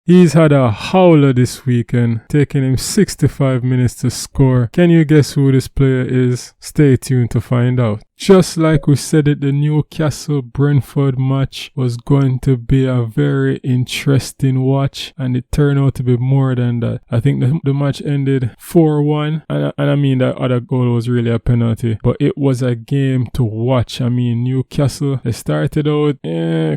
He's had a howler this weekend, taking him 65 minutes to score. Can you guess who this player is? Stay tuned to find out. Just like we said it, the Newcastle Brentford match was going to be a very interesting watch, and it turned out to be more than that. I think the match ended 4-1, and I mean that other goal was really a penalty, but it was a game to watch. I mean, Newcastle, they started out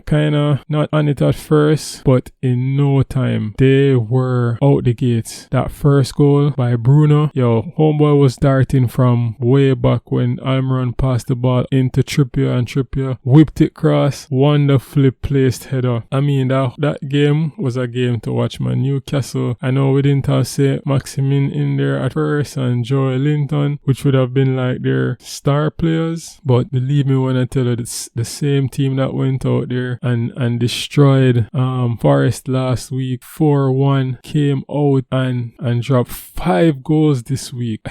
kind of not on it at first, but in no time, they were out the gates. That first goal by Bruno, homeboy was darting from way back when Almiron passed the ball into Trippier, and Trippier whipped it cross, wonderfully placed header. I mean, that game was a game to watch, man. Newcastle, I know we didn't have St. Maximin in there at first and Joe Linton, which would have been like their star players, but believe me when I tell you, it's the same team that went out there and destroyed Forest last week 4-1, came out and dropped 5 goals this week.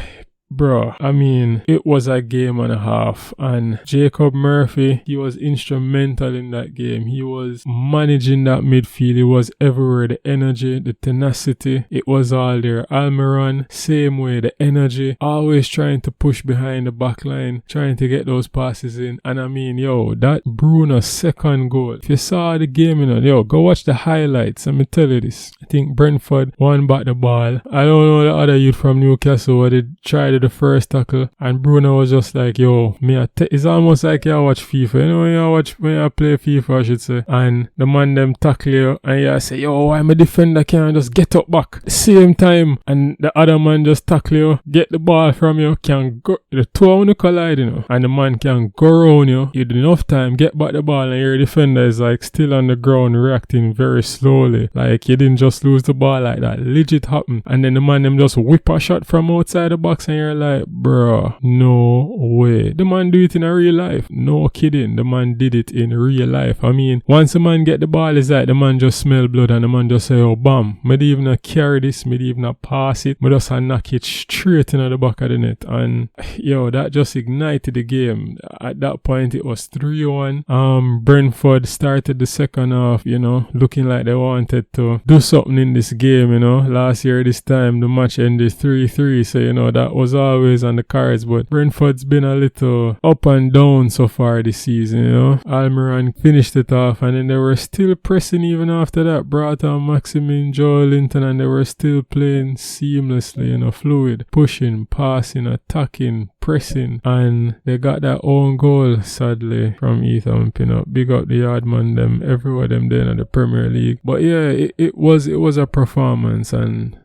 Bro, I mean, it was a game and a half, and Jacob Murphy, he was instrumental in that game. He was managing that midfield. He was everywhere. The energy, the tenacity, it was all there. Almiron, same way, the energy, always trying to push behind the back line, trying to get those passes in. And I mean, that Bruno second goal, if you saw the game, go watch the highlights. Let me tell you this. I think Brentford won back the ball. I don't know the other youth from Newcastle what they tried the first tackle, and Bruno was just like, it's almost like you watch FIFA, when you play FIFA, I should say, and the man them tackle you, and you say, why my defender can't just get up back the same time, and the other man just tackle you, get the ball from you, can go, the two of them collide, and the man can go around you, you do enough time, get back the ball, and your defender is like still on the ground reacting very slowly, like you didn't just lose the ball like that, legit happened, and then the man them just whip a shot from outside the box, and you're like, bro, no way. The man do it in a real life. No kidding. The man did it in real life. I mean, once the man get the ball, it's like the man just smell blood and the man just say, bam. Me didn't even carry this. Me didn't even pass it. Me just knock it straight into the back of the net. And, that just ignited the game. At that point, it was 3-1. Brentford started the second half, looking like they wanted to do something in this game, Last year, this time, the match ended 3-3. So, that was always on the cards, but Brentford's been a little up and down so far this season, Almiron finished it off, and then they were still pressing even after that, brought on Maximin, Joe Linton, and they were still playing seamlessly, fluid, pushing, passing, attacking, pressing, and they got that own goal, sadly, from Ethan Pinnock. Big up the Yardman, them, everywhere them there in the Premier League. But it was a performance, and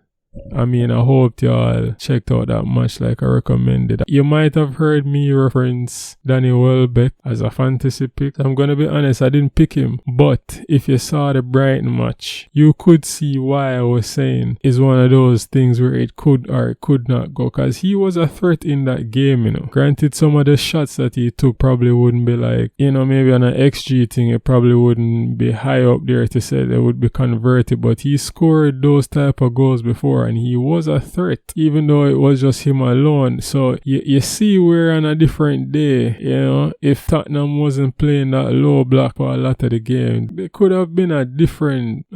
I mean, I hope y'all checked out that match like I recommended. You might have heard me reference Danny Welbeck as a fantasy pick. I'm gonna be honest, I didn't pick him. But if you saw the Brighton match, you could see why I was saying it's one of those things where it could or it could not go. Because he was a threat in that game, Granted, some of the shots that he took probably wouldn't be like, maybe on an XG thing, it probably wouldn't be high up there to say they would be converted. But he scored those type of goals before, and he was a threat, even though it was just him alone. So you see we're on a different day, if Tottenham wasn't playing that low block for a lot of the game, it could have been a different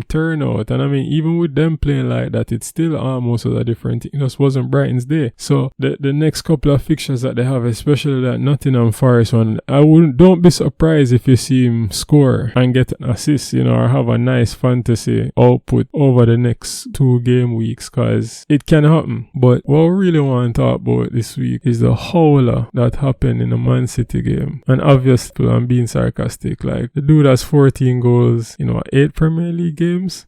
turnout. And I mean, even with them playing like that, it still almost was a different thing. It just wasn't Brighton's day. So the next couple of fixtures that they have, especially that Nottingham Forest one, don't be surprised if you see him score and get an assist, or have a nice fantasy output over the next 2 game weeks, because it can happen. But what we really want to talk about this week is the howler that happened in the Man City game. And obviously, I'm being sarcastic, like the dude has 14 goals, 8 Premier League games.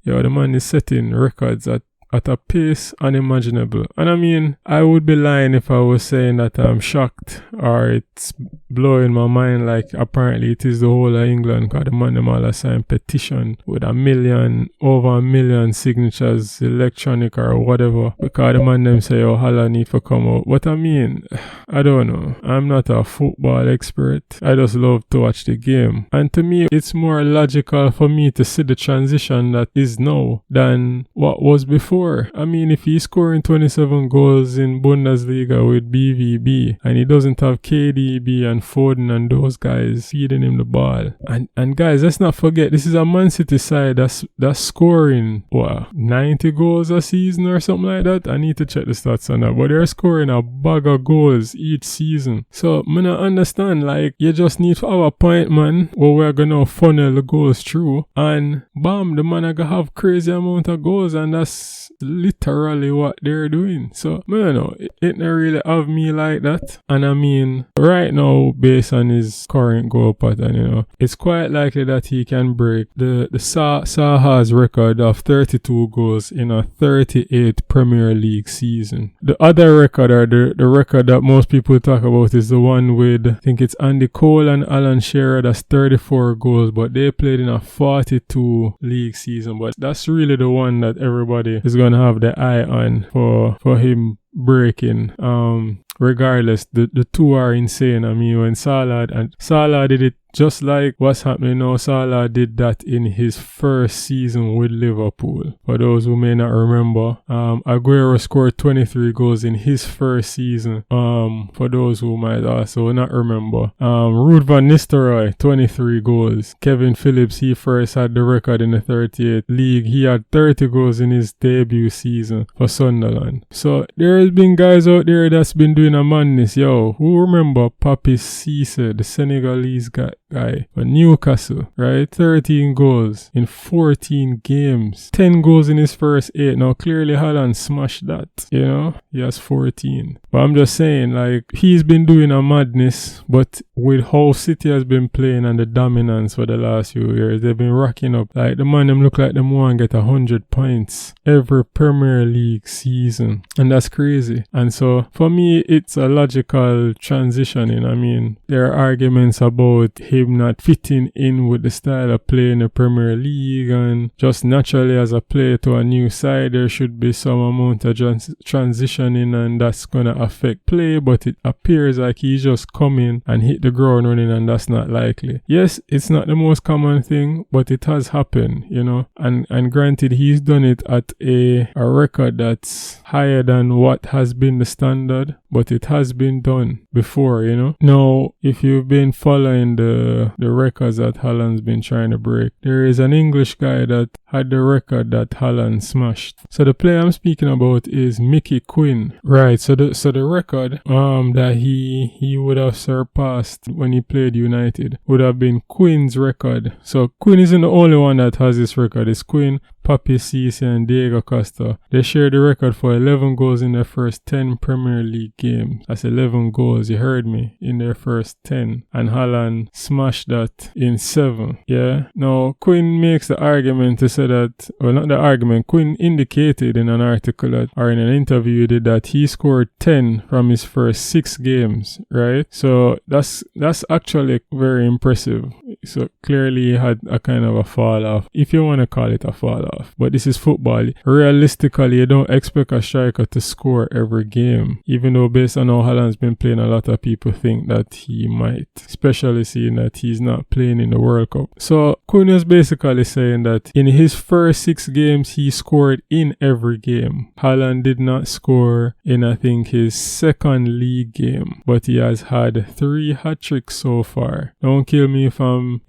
The man is setting records at a pace unimaginable. And I mean, I would be lying if I was saying that I'm shocked or it's blowing my mind, like apparently it is the whole of England, because the man them all signed petition with over a million signatures, electronic or whatever, because the man them say, Haaland need to come out. But I mean, I don't know. I'm not a football expert. I just love to watch the game. And to me, it's more logical for me to see the transition that is now than what was before. score. I mean, if he's scoring 27 goals in Bundesliga with BVB and he doesn't have KDB and Foden and those guys feeding him the ball. And guys, let's not forget, this is a Man City side that's scoring, 90 goals a season or something like that. I need to check the stats on that. But they're scoring a bag of goals each season. So, I don't understand, like, you just need to have a point, man, where we're gonna funnel the goals through. And bam, the man are gonna have crazy amount of goals, and that's literally what they're doing. So, I don't know, it don't really have me like that. And I mean, right now, based on his current goal pattern, it's quite likely that he can break the Saha's record of 32 goals in a 38 Premier League season. The other record, or the record that most people talk about, is the one with, I think it's Andy Cole and Alan Shearer, that's 34 goals, but they played in a 42 league season. But that's really the one that everybody is going to have the eye on for him breaking. Regardless, the two are insane. I mean, when Salah did it just like what's happening now, Salah did that in his first season with Liverpool. For those who may not remember, Aguero scored 23 goals in his first season. For those who might also not remember, Ruud van Nistelrooy, 23 goals. Kevin Phillips, he first had the record in the 38th league. He had 30 goals in his debut season for Sunderland. So there has been guys out there that's been doing a madness. Yo, who remember Papi Cisse, the Senegalese guy for Newcastle, right? 13 goals in 14 games. 10 goals in his first 8. Now, clearly Haaland smashed that, He has 14. But I'm just saying, like, he's been doing a madness, but with how City has been playing and the dominance for the last few years, they've been racking up. Like, the man, them look like them want to get 100 points every Premier League season. And that's crazy. And so, for me, it's a logical transitioning. I mean, there are arguments about him not fitting in with the style of play in the Premier League, and just naturally as a player to a new side, there should be some amount of transitioning, and that's gonna affect play. But it appears like he's just coming and hit the ground running, and that's not likely. Yes, it's not the most common thing, but it has happened, and granted, he's done it at a record that's higher than what has been the standard, but it has been done before, Now, if you've been following the records that Haaland's been trying to break, there is an English guy that had the record that Haaland smashed. So the player I'm speaking about is Mickey Quinn. Right, so the record that he would have surpassed when he played United would have been Quinn's record. So Quinn isn't the only one that has this record. It's Quinn, Papi Cisse and Diego Costa. They share the record for 11 goals in their first 10 Premier League games. That's 11 goals, you heard me, in their first 10. And Haaland smashed that in 7. Yeah. Now, Quinn makes the argument to say that, well, not the argument, Quinn indicated in an article or in an interview he did that he scored 10 from his first 6 games, right? So that's actually very impressive. So clearly he had a kind of a fall off, if you want to call it a fall off. But this is football. Realistically, you don't expect a striker to score every game. Even though based on how Haaland's been playing, a lot of people think that he might. Especially seeing that he's not playing in the World Cup. So Quinn is basically saying that in his first 6 games, he scored in every game. Haaland did not score in, I think, his second league game. But he has had 3 hat-tricks so far. Don't kill me if I'm,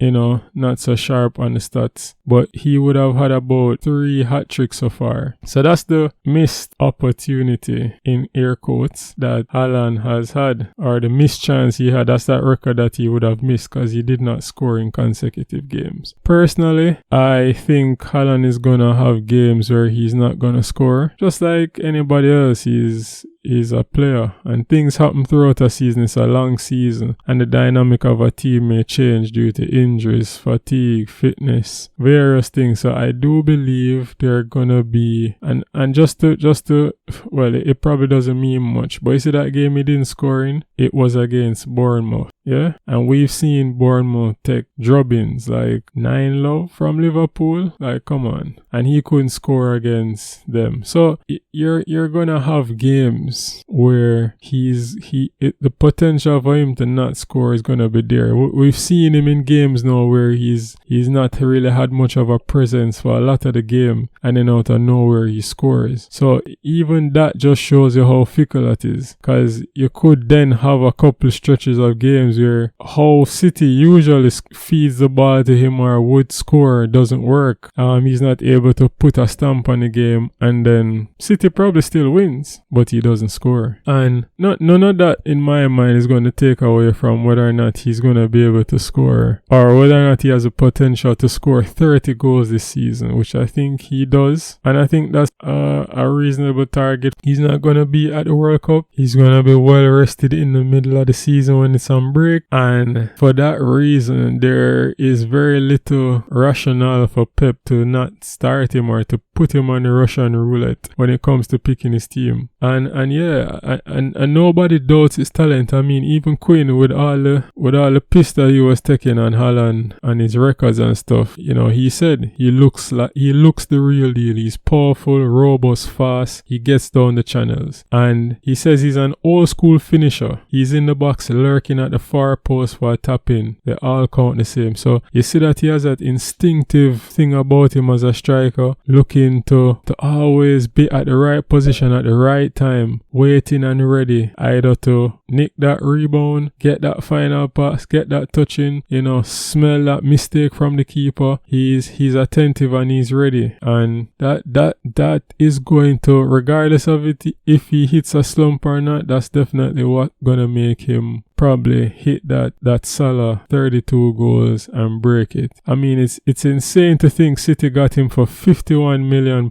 not so sharp on the stats. But he would have had about 3 hat-tricks so far. So that's the missed opportunity, in air quotes, that Haaland has had. Or the missed chance he had. That's that record that he would have missed because he did not score in consecutive games. Personally, I think Haaland is going to have games where he's not going to score. Just like anybody else, he's a player, and things happen throughout a season. It's a long season, and the dynamic of a team may change due to injuries, fatigue, fitness, various things. So I do believe they're gonna be, and just to well, it probably doesn't mean much, but you see that game he didn't score in, it was against Bournemouth. Yeah, and we've seen Bournemouth take drubbings like 9-0 from Liverpool. Like, come on, and he couldn't score against them. So you're gonna have games games where the potential for him to not score is gonna be there. We've seen him in games now where he's not really had much of a presence for a lot of the game, and then out of nowhere he scores. So even that just shows you how fickle that is, because you could then have a couple stretches of games where how City usually feeds the ball to him or would score doesn't work. He's not able to put a stamp on the game, and then City probably still wins, but he doesn't score. And none of that in my mind is going to take away from whether or not he's going to be able to score, or whether or not he has a potential to score 30 goals this season, which I think he does. And I think that's a reasonable target. He's not going to be at the World Cup. He's going to be well rested in the middle of the season when it's on break. And for that reason, there is very little rationale for Pep to not start him or to put him on the Russian roulette when it comes to picking his team. And nobody doubts his talent. I mean, even Quinn, with all the piss that he was taking on Haaland and his records and stuff, you know, he said he looks the real deal. He's powerful, robust, fast. He gets down the channels, and he says he's an old school finisher. He's in the box lurking at the far post for a tap in. They all count the same. So you see that he has that instinctive thing about him as a striker, looking to always be at the right position at the right time, waiting and ready, either to nick that rebound, get that final pass, get that touch in, you know, smell that mistake from the keeper. He's attentive and he's ready, and that is going to, regardless of it, if he hits a slump or not, that's definitely what gonna make him probably hit that Salah 32 goals and break it. I mean, it's insane to think City got him for £51 million.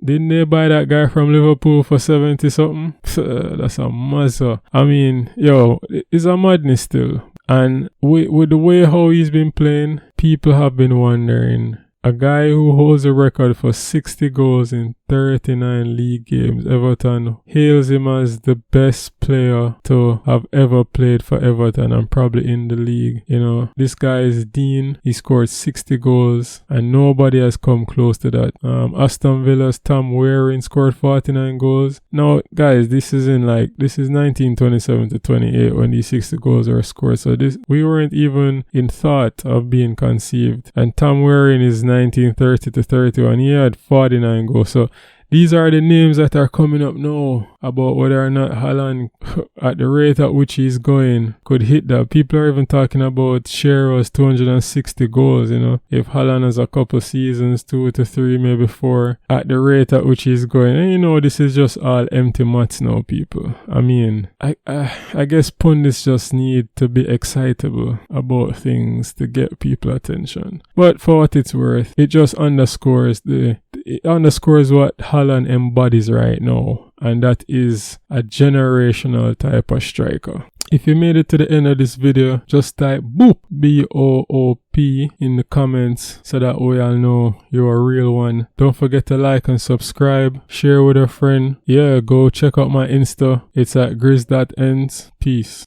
Didn't they buy that guy from Liverpool for 70 something? That's a mazza. I mean, it's a madness still. And with the way how he's been playing, people have been wondering, a guy who holds a record for 60 goals in 39 league games, Everton hails him as the best player to have ever played for Everton and probably in the league. You know, this guy is Dean. He scored 60 goals and nobody has come close to that. Aston Villa's Tom Waring scored 49 goals. Now, guys, this is 1927 to 28 when these 60 goals are scored. So we weren't even in thought of being conceived. And Tom Waring is 1930 to 31. He had 49 goals. So these are the names that are coming up now about whether or not Haaland, at the rate at which he's going, could hit that. People are even talking about Shearer's 260 goals, you know. If Haaland has a couple seasons, 2 to 3, maybe 4, at the rate at which he's going. And you know, this is just all empty maths now, people. I mean, I guess pundits just need to be excitable about things to get people attention. But for what it's worth, it just underscores what Haaland embodies right now, and that is a generational type of striker. If you made it to the end of this video, just type BOOP, B-O-O-P, in the comments so that we all know you're a real one. Don't forget to like and subscribe, share with a friend. Yeah, go check out my Insta. It's at grizz.ends. Peace.